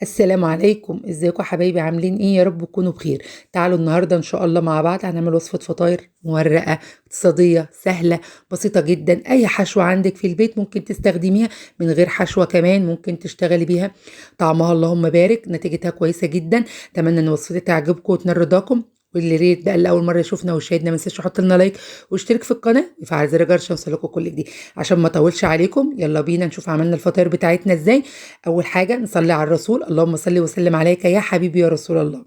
السلام عليكم، ازيكم يا حبايبي؟ عاملين ايه؟ يا رب تكونوا بخير. تعالوا النهارده ان شاء الله مع بعض هنعمل وصفه فطاير مورقه اقتصاديه سهله بسيطه جدا. اي حشوه عندك في البيت ممكن تستخدميها، من غير حشوه كمان ممكن تشتغلي بيها. طعمها اللهم بارك، نتيجتها كويسه جدا. اتمنى ان وصفتي تعجبكم وتنال رضاكم. واللي ريت بقى اللي اول مره يشوفنا ويشاهدنا ما ينساش يحط لنا لايك واشترك في القناه ويفعل زر الجرس عشان يوصلكوا كل جديد. عشان ما اطولش عليكم يلا بينا نشوف عملنا الفطاير بتاعتنا ازاي. اول حاجه نصلي على الرسول، اللهم صل وسلم عليك يا حبيبي يا رسول الله.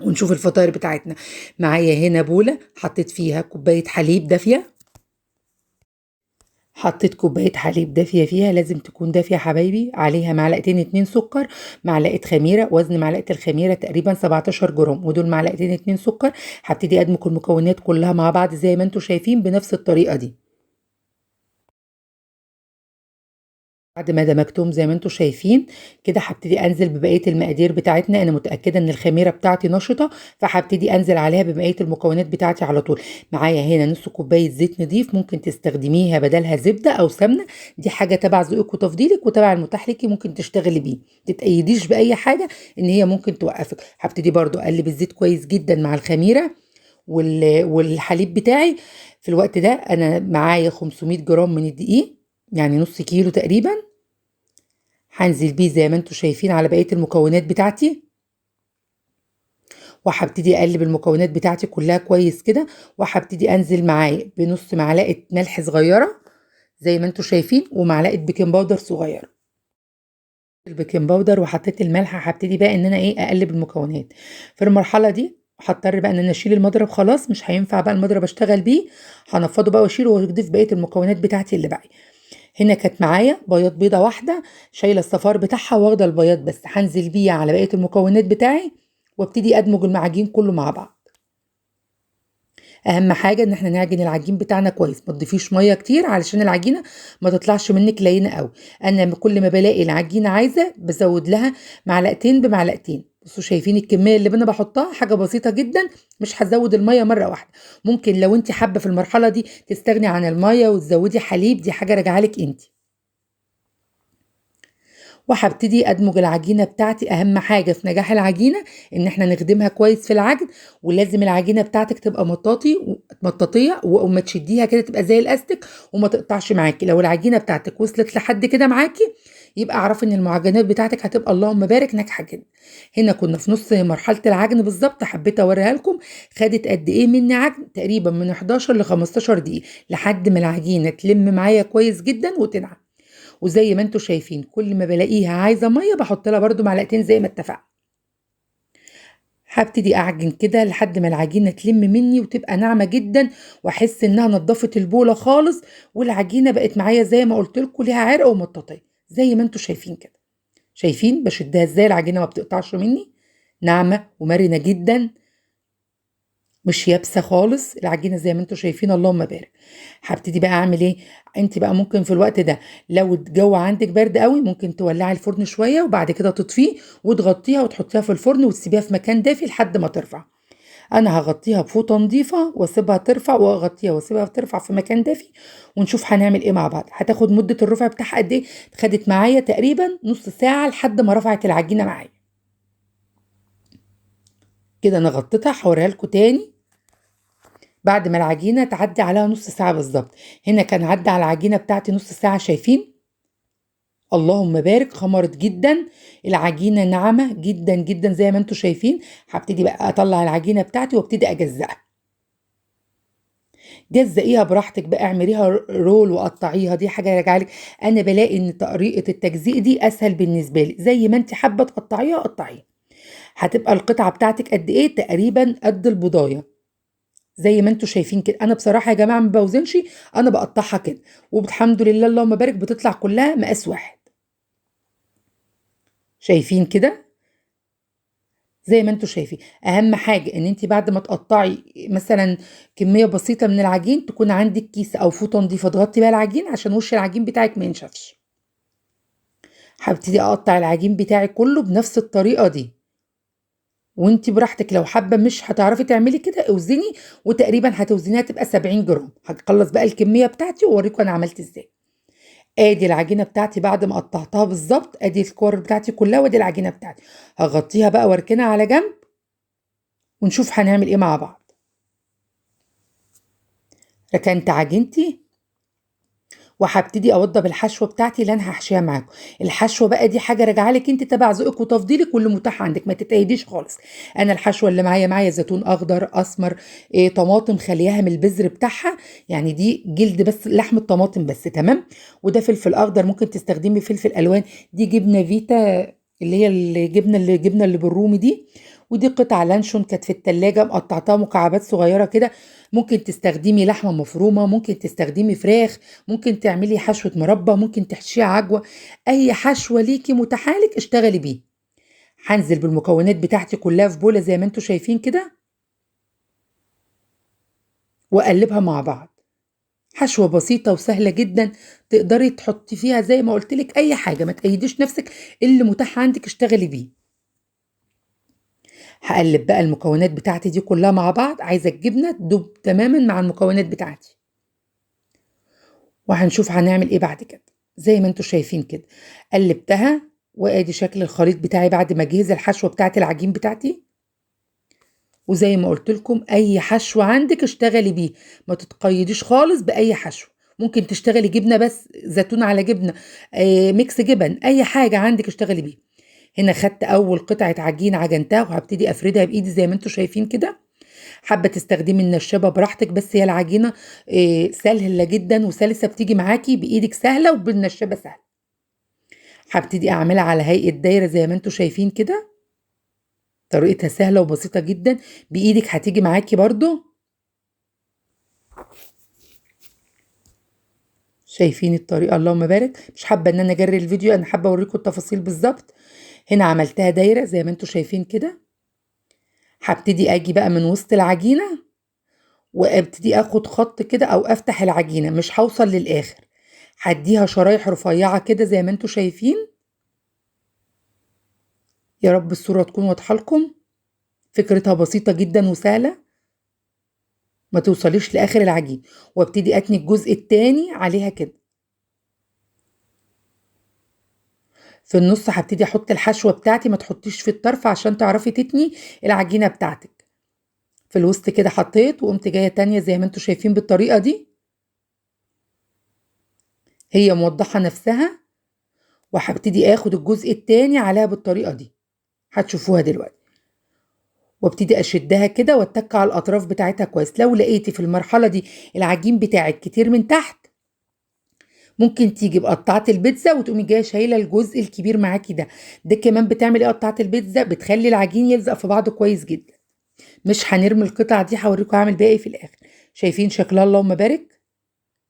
ونشوف الفطاير بتاعتنا. معايا هنا بوله حطيت فيها كوبايه حليب دافيه. حطيت كوبايه حليب دافيه فيها، لازم تكون دافيه يا حبايبي. عليها معلقتين اتنين سكر، معلقه خميره، وزن معلقه الخميره تقريبا 17 جرام، ودول معلقتين اتنين سكر. هبتدي ادمج المكونات كلها مع بعض زي ما انتم شايفين بنفس الطريقه دي. بعد ما دمجتهم زي ما انتم شايفين كده هبتدي انزل ببقيه المقادير بتاعتنا. انا متاكده ان الخميره بتاعتي نشطه، فهبتدي انزل عليها ببقيه المكونات بتاعتي على طول. معايا هنا نص كوبايه زيت نضيف، ممكن تستخدميها بدلها زبده او سمنه، دي حاجه تبع ذوقك وتفضيلك وتبع المتاح ليكي، ممكن تشتغلي بيه. تتأيديش باي حاجه ان هي ممكن توقفك. هبتدي برضو اقلب الزيت كويس جدا مع الخميره والحليب بتاعي. في الوقت ده انا معايا 500 جرام من الدقيق، يعني نص كيلو تقريبا. هنزل بيه زي ما انتم شايفين على بقية المكونات بتاعتي، وهبتدي اقلب المكونات بتاعتي كلها كويس كده. وهبتدي انزل معاه بنص معلقة ملح صغيرة زي ما انتم شايفين، ومعلقة بيكنج باودر صغيرة. البيكنج باودر وحطيت الملح، هبتدي بقى ان انا اقلب المكونات. في المرحلة دي هضطر بقى ان انا اشيل المضرب، خلاص مش هينفع بقى المضرب اشتغل بيه. هنفضه بقى واشيله واضيف بقية المكونات بتاعتي اللي باقي. هنا كانت معايا بياض بيضة واحدة، شايلة الصفار بتاعها واخدة البياض بس، هنزل بيه على بقية المكونات بتاعي وابتدي ادمج المعجين كله مع بعض. اهم حاجة ان احنا نعجن العجين بتاعنا كويس، ما تضيفيش مية كتير علشان العجينة ما تطلعش منك لينة قوي. انا كل ما بلاقي العجينة عايزة بزود لها معلقتين بمعلقتين. بصوا شايفين الكمية اللي انا بحطها حاجة بسيطة جدا، مش هزود المية مرة واحدة. ممكن لو انت حابة في المرحلة دي تستغني عن المية وتزودي حليب، دي حاجة راجعالك انت. وهبتدي ادمج العجينه بتاعتي. اهم حاجه في نجاح العجينه ان احنا نخدمها كويس في العجن. ولازم العجينه بتاعتك تبقى مطاطيه، وما تشديها كده تبقى زي الاستك وما تقطعش معاكي. لو العجينه بتاعتك وصلت لحد كده معاكي يبقى اعرفي ان المعجنات بتاعتك هتبقى اللهم بارك ناجحه جدا. هنا كنا في نص مرحله العجن بالظبط، حبيت اوريها لكم. خدت قد ايه مني عجن؟ تقريبا من 11 ل 15 دقيقه لحد ما العجينه تلم معايا كويس جدا وتنعم. وزي ما انتم شايفين كل ما بلاقيها عايزه ميه بحط لها برده معلقتين زي ما اتفقنا. هبتدي اعجن كده لحد ما العجينه تلم مني وتبقى ناعمه جدا، واحس انها نضفت البوله خالص. والعجينه بقت معايا زي ما قلت لكم ليها عرق ومطاطيه زي ما انتم شايفين كده. شايفين بشدها ازاي؟ العجينه ما بتقطعش مني، ناعمه ومرنه جدا، مش يابسه خالص العجينه زي ما انتم شايفين اللهم بارك. هبتدي بقى اعمل ايه؟ انت بقى ممكن في الوقت ده لو الجو عندك برد قوي ممكن تولعي الفرن شويه وبعد كده تطفيه وتغطيها وتحطيها في الفرن وتسيبيها في مكان دافي لحد ما ترفع. انا هغطيها بفوطه نظيفه واسيبها ترفع، واغطيها واسيبها ترفع في مكان دافي. ونشوف هنعمل ايه مع بعض. هتاخد مده الرفع بتاعها قد ايه؟ خدت معايا تقريبا نص ساعه لحد ما رفعت العجينه معايا. كده انا غطيتها، هوريها لكم تاني بعد ما العجينة تعدي عليها نص ساعة بالظبط. هنا كان عدى على العجينة بتاعتي نص ساعة، شايفين اللهم بارك خمرت جدا. العجينة ناعمة جدا جدا زي ما انتم شايفين. هبتدي بقى اطلع العجينة بتاعتي وابتدي اجزأها. جزئيها براحتك بقى، اعمليها رول وقطعيها، دي حاجة راجعالك. انا بلاقي ان طريقة التجزيء دي اسهل بالنسبة لي، زي ما انت حابة تقطعيها قطعيها. هتبقى القطعة بتاعتك قد ايه؟ تقريبا قد البضاية زي ما انتم شايفين كده. انا بصراحه يا جماعه ما بوزنش، انا بقطعها كده والحمد لله اللهم بارك بتطلع كلها مقاس واحد. شايفين كده زي ما انتم شايفين. اهم حاجه ان انت بعد ما تقطعي مثلا كميه بسيطه من العجين تكون عندك كيس او فوطه نظيفه تغطي بيها العجين عشان وش العجين بتاعك ما ينشفش. هبتدي اقطع العجين بتاعي كله بنفس الطريقه دي. وانت براحتك لو حابه مش هتعرفي تعملي كده اوزني، وتقريبا هتوزنيها تبقى 70 جرام. هخلص بقى الكميه بتاعتي واوريكم انا عملت ازاي. ادي العجينه بتاعتي بعد ما قطعتها بالظبط، ادي الكور بتاعتي كلها وادي العجينه بتاعتي. هغطيها بقى واركنها على جنب ونشوف هنعمل ايه مع بعض. ركنت عجينتي وهبتدي اوضب الحشوه بتاعتي اللي انا هحشيها معاكم. الحشوه بقى دي حاجه راجعه لك انت تبع ذوقك وتفضيلك واللي متاح عندك، ما تتأيديش خالص. انا الحشوه اللي معايا زيتون اخضر اسمر، طماطم خليها من البذر بتاعها، يعني دي جلد بس لحم الطماطم بس، تمام. وده فلفل اخضر، ممكن تستخدمي فلفل الوان. دي جبنه فيتا اللي هي الجبنه اللي بالرومي دي. ودي قطع لانشون كانت في التلاجة مقطعتها مكعبات صغيرة كده. ممكن تستخدمي لحمة مفرومة، ممكن تستخدمي فراخ، ممكن تعملي حشوة مربى، ممكن تحشيها عجوة. اي حشوة ليكي متحالك اشتغلي بيه. هنزل بالمكونات بتاعتي كلها في بولة زي ما انتوا شايفين كده، واقلبها مع بعض. حشوة بسيطة وسهلة جدا، تقدري تحطي فيها زي ما قلتلك اي حاجة، ما تقيديش نفسك، اللي متاح عندك اشتغلي بيه. هقلب بقى المكونات بتاعتي دي كلها مع بعض، عايزة الجبنة تدوب تماما مع المكونات بتاعتي. وهنشوف هنعمل ايه بعد كده. زي ما انتوا شايفين كده قلبتها، وادي شكل الخليط بتاعي بعد ما اجهز الحشوه بتاعت العجين بتاعتي. وزي ما قلت لكم اي حشوه عندك اشتغلي بيه، ما تتقيديش خالص باي حشوه. ممكن تشتغلي جبنه بس، زيتون على جبنه، ميكس جبن، اي حاجه عندك اشتغلي بيه. هنا خدت اول قطعه عجين عجنتها وهبتدي افردها بايدي زي ما انتوا شايفين كده. حابه تستخدمي النشابه براحتك، بس هي العجينه سهله جدا وسلسه، بتيجي معاكي بايدك سهله وبالنشابه سهله. هبتدي اعملها على هيئه دايره زي ما انتوا شايفين كده. طريقتها سهله وبسيطه جدا، بايدك هتيجي معاكي برضو. شايفين الطريقه؟ اللهم بارك. مش حابه ان انا اجري الفيديو، انا حابه اوريكم التفاصيل بالظبط. هنا عملتها دايره زي ما انتوا شايفين كده. هبتدي اجي بقى من وسط العجينه وابتدي اخد خط كده او افتح العجينه، مش هوصل للاخر. هديها شرايح رفيعه كده زي ما انتوا شايفين. يا رب الصوره تكون واضحه لكم. فكرتها بسيطه جدا وسهله، ما توصليش لاخر العجين. وابتدي اتني الجزء التاني عليها كده. في النص هبتدي احط الحشوه بتاعتي، ما تحطيش في الطرف عشان تعرفي تتني العجينه بتاعتك. في الوسط كده حطيت، وقمت جايه تانية زي ما انتوا شايفين بالطريقه دي. هي موضحه نفسها. وهبتدي اخد الجزء التاني عليها بالطريقه دي، هتشوفوها دلوقتي. وابتدي اشدها كده واتك على الاطراف بتاعتها كويس. لو لقيتي في المرحله دي العجين بتاعك كتير من تحت، ممكن تيجي بقطعه البيتزا وتقومي جايه شايله الجزء الكبير معاكي ده. ده كمان بتعمل ايه قطعه البيتزا؟ بتخلي العجين يلزق في بعضه كويس جدا. مش هنرمي القطع دي، هوريكم هعمل بيها ايه في الاخر. شايفين شكلها؟ اللهم بارك.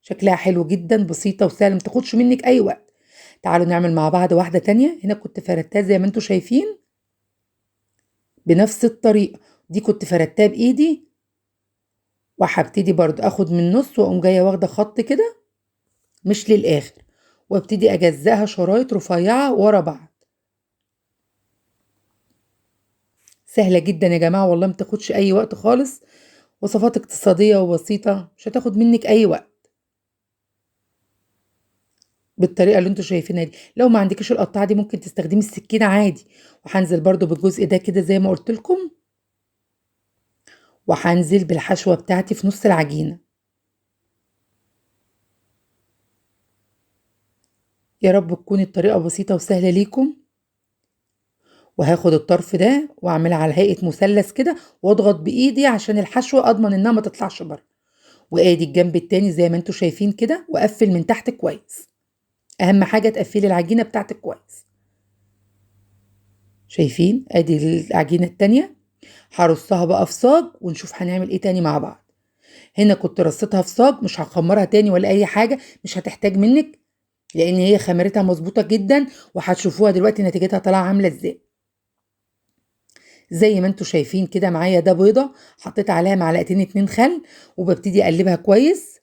شكلها حلو جدا، بسيطه وسهله، ما تاخدش منك اي وقت. تعالوا نعمل مع بعض واحده تانية. هنا كنت فردتها زي ما انتوا شايفين بنفس الطريقه. دي كنت فردتها بايدي، وهبتدي برضو اخد من النص واقوم جايه واخده خط كده مش للاخر، وابتدي اجزأها شرايط رفيعه ورا بعض. سهله جدا يا جماعه والله، ما تاخدش اي وقت خالص. وصفات اقتصاديه وبسيطه، مش هتاخد منك اي وقت. بالطريقه اللي انتوا شايفينها دي. لو ما عندكيش القطاعه دي ممكن تستخدمي السكينه عادي. وهنزل برضو بالجزء ده كده زي ما قلت لكم. وهنزل بالحشوه بتاعتي في نص العجينه. يا رب تكون الطريقه بسيطه وسهله ليكم. وهاخد الطرف ده واعملها على هيئه مثلث كده، واضغط بايدي عشان الحشوه اضمن انها ما تطلعش بره. وادي الجنب التاني زي ما انتوا شايفين كده، واقفل من تحت كويس. اهم حاجه تقفلي العجينه بتاعتك كويس. شايفين؟ ادي العجينه التانيه. هرصها بقى في صاج ونشوف هنعمل ايه تاني مع بعض. هنا كنت رصيتها في صاج، مش هخمرها تاني ولا اي حاجه، مش هتحتاج منك، لان هي خميرتها مظبوطه جدا. وهتشوفوها دلوقتي نتيجتها طالعه عامله ازاي. زي ما انتوا شايفين كده معايا ده بيضه، حطيت عليها معلقتين اتنين خل، وببتدي اقلبها كويس.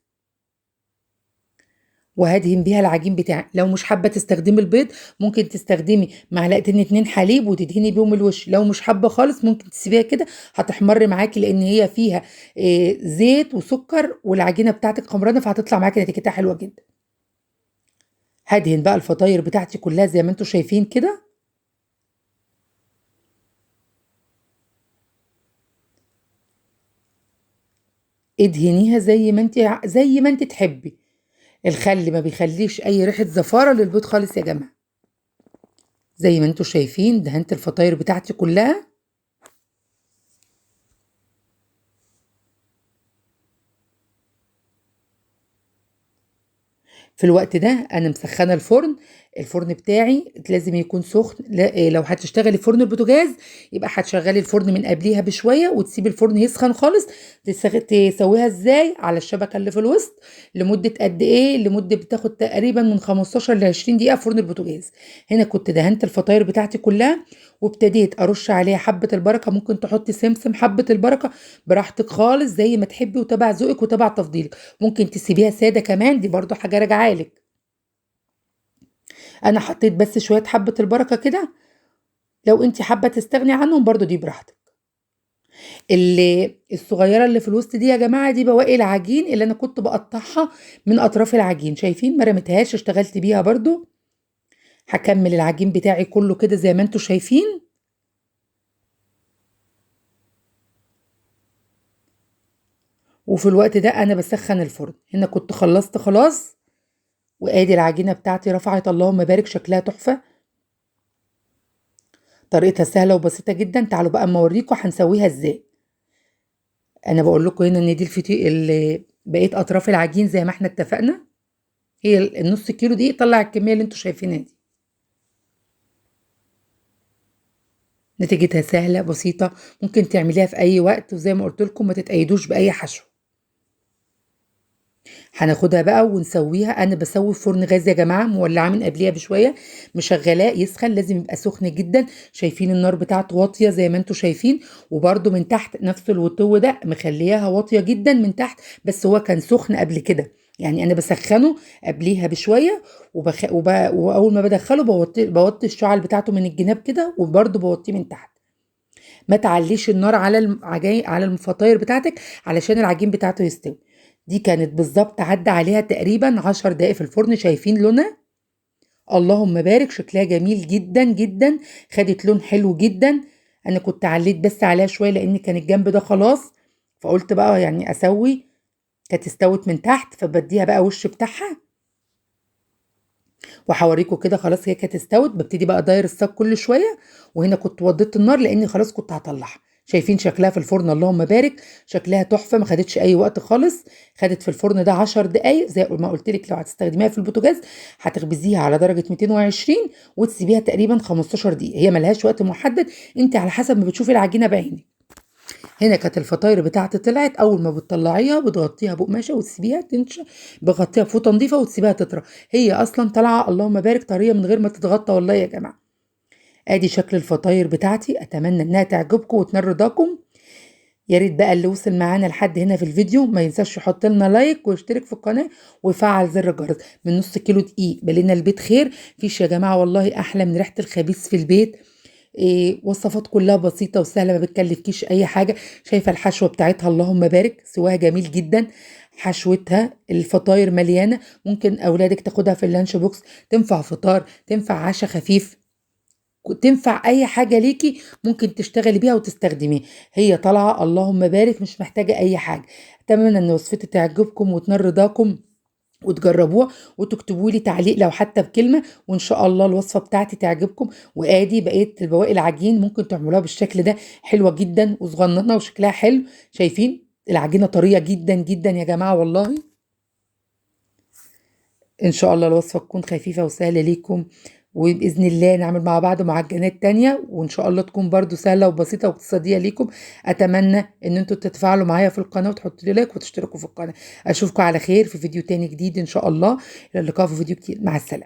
وهدهن بيها العجين بتاعي. لو مش حابه تستخدمي البيض، ممكن تستخدمي معلقتين اتنين حليب وتدهني بيهم الوش. لو مش حابه خالص ممكن تسيبيها كده، هتحمر معاكي، لان هي فيها زيت وسكر، والعجينه بتاعتك خمرانه، فهتطلع معاكي نتيجتها حلوه جدا. هدهن بقى الفطاير بتاعتي كلها زي ما انتوا شايفين كده. ادهنيها زي ما انت تحبي. الخل ما بيخليش اي ريحة زفارة للبيض خالص يا جماعة. زي ما انتوا شايفين دهنت الفطاير بتاعتي كلها. في الوقت ده انا مسخنه الفرن بتاعي لازم يكون سخن. لو هتشتغلي فرن البوتاجاز يبقى هتشغلي الفرن من قبليها بشويه وتسيبي الفرن يسخن خالص. تسويها ازاي؟ على الشبكه اللي في الوسط. لمده قد ايه؟ لمده بتاخد تقريبا من 15 ل 20 دقيقه فرن البوتاجاز. هنا كنت دهنت الفطاير بتاعتي كلها وابتديت ارش عليها حبه البركه. ممكن تحطي سمسم، حبه البركه براحتك خالص زي ما تحبي وتبع ذوقك وتبع تفضيلك. ممكن تسيبيها ساده كمان، دي برضو حاجه راجعه لك. انا حطيت بس شويه حبه البركه كده. لو انت حابه تستغني عنهم برضو دي براحتك. اللي الصغيره اللي في الوسط دي يا جماعه دي بواقي العجين اللي انا كنت بقطعها من اطراف العجين. شايفين؟ ما رميتهاش، اشتغلت بيها برضو. هكمل العجين بتاعي كله كده زي ما انتوا شايفين. وفي الوقت ده انا بسخن الفرن. هنا كنت خلصت خلاص. وادي العجينه بتاعتي رفعت اللهم بارك، شكلها تحفه. طريقتها سهله وبسيطه جدا. تعالوا بقى اما اوريكم هنسويها ازاي. انا بقول لكم هنا ان دي اللي بقيت اطراف العجين زي ما احنا اتفقنا. هي النص كيلو دي طلع الكميه اللي انتوا شايفينها دي. نتيجتها سهله بسيطه، ممكن تعمليها في اي وقت. وزي ما قلت لكم ما تتقيدوش باي حشو. هناخدها بقى ونسويها. انا بسوي في فرن غاز يا جماعه، مولعاه من قبليها بشويه، مشغلاه يسخن. لازم يبقى سخن جدا. شايفين النار بتاعته واطيه زي ما انتوا شايفين. وبرده من تحت نفس الوطو ده مخلياها واطيه جدا من تحت. بس هو كان سخن قبل كده، يعني انا بسخنه قبليها بشويه. واول ما بدخله بوطي الشعل بتاعته من الجناب كده، وبرده بوطيه من تحت. ما تعليش النار على على الفطاير بتاعتك علشان العجين بتاعته يستوي. دي كانت بالظبط عدى عليها تقريبا 10 دقايق في الفرن. شايفين لونها؟ اللهم بارك، شكلها جميل جدا جدا. خدت لون حلو جدا. انا كنت عليت بس عليها شويه لان كان الجنب ده خلاص. فقلت بقى يعني اسوي. كانت استوت من تحت فبديها بقى وش بتاعها. وهوريكم كده خلاص هي كانت استوت. ببتدي بقى داير الصاج كل شويه. وهنا كنت وضيت النار لاني خلاص كنت هطلعها. شايفين شكلها في الفرن؟ اللهم بارك، شكلها تحفه. ما خدتش اي وقت خالص. خدت في الفرن ده 10 دقايق. زي ما قلت لك لو هتستخدميها في البوتاجاز هتخبزيها على درجه 220 وتسيبيها تقريبا 15 دقيقه. هي ملهاش وقت محدد، انت على حسب ما بتشوفي العجينه بعينك. هنا كانت الفطاير بتاعتي طلعت. اول ما بتطلعيها بتغطيها بقماشه وتسيبيها تنشف. بغطيها بفوطه نظيفه وتسيبيها تطرى. هي اصلا طالعه اللهم بارك طريه من غير ما تتغطى والله يا جماعه. ادي شكل الفطاير بتاعتي. اتمنى انها تعجبكم وتنال رضاكم. يا ريت بقى اللي وصل معانا لحد هنا في الفيديو ما ينساش يحط لنا لايك ويشترك في القناه ويفعل زر الجرس. من نص كيلو دقيق بلينا البيت خير. فيش يا جماعه والله احلى من ريحه الخبيث في البيت. وصفات كلها بسيطة وسهلة، ما بتكلفكيش أي حاجة. شايفة الحشوة بتاعتها؟ اللهم بارك، سواها جميل جدا. حشوتها الفطاير مليانة. ممكن أولادك تاخدها في اللانش بوكس. تنفع فطار، تنفع عشاء خفيف، تنفع أي حاجة ليكي. ممكن تشتغلي بيها وتستخدميها. هي طالعة اللهم بارك، مش محتاجة أي حاجة. أتمنى أن وصفتي تعجبكم وتنال رضاكم وتجربوها وتكتبوا لي تعليق لو حتى بكلمه. وان شاء الله الوصفه بتاعتي تعجبكم. وادي بقيه البواقي العجين ممكن تعملوها بالشكل ده. حلوه جدا وصغننه وشكلها حلو. شايفين العجينه طريه جدا جدا يا جماعه والله. ان شاء الله الوصفه تكون خفيفه وسهله ليكم. وباذن الله نعمل مع بعض معجنات تانية وان شاء الله تكون برضو سهله وبسيطه واقتصاديه ليكم. اتمنى ان انتوا تتفاعلوا معايا في القناه وتحطوا لي لايك وتشتركوا في القناه. اشوفكم على خير في فيديو تاني جديد ان شاء الله. الى اللقاء في فيديو كتير. مع السلامه.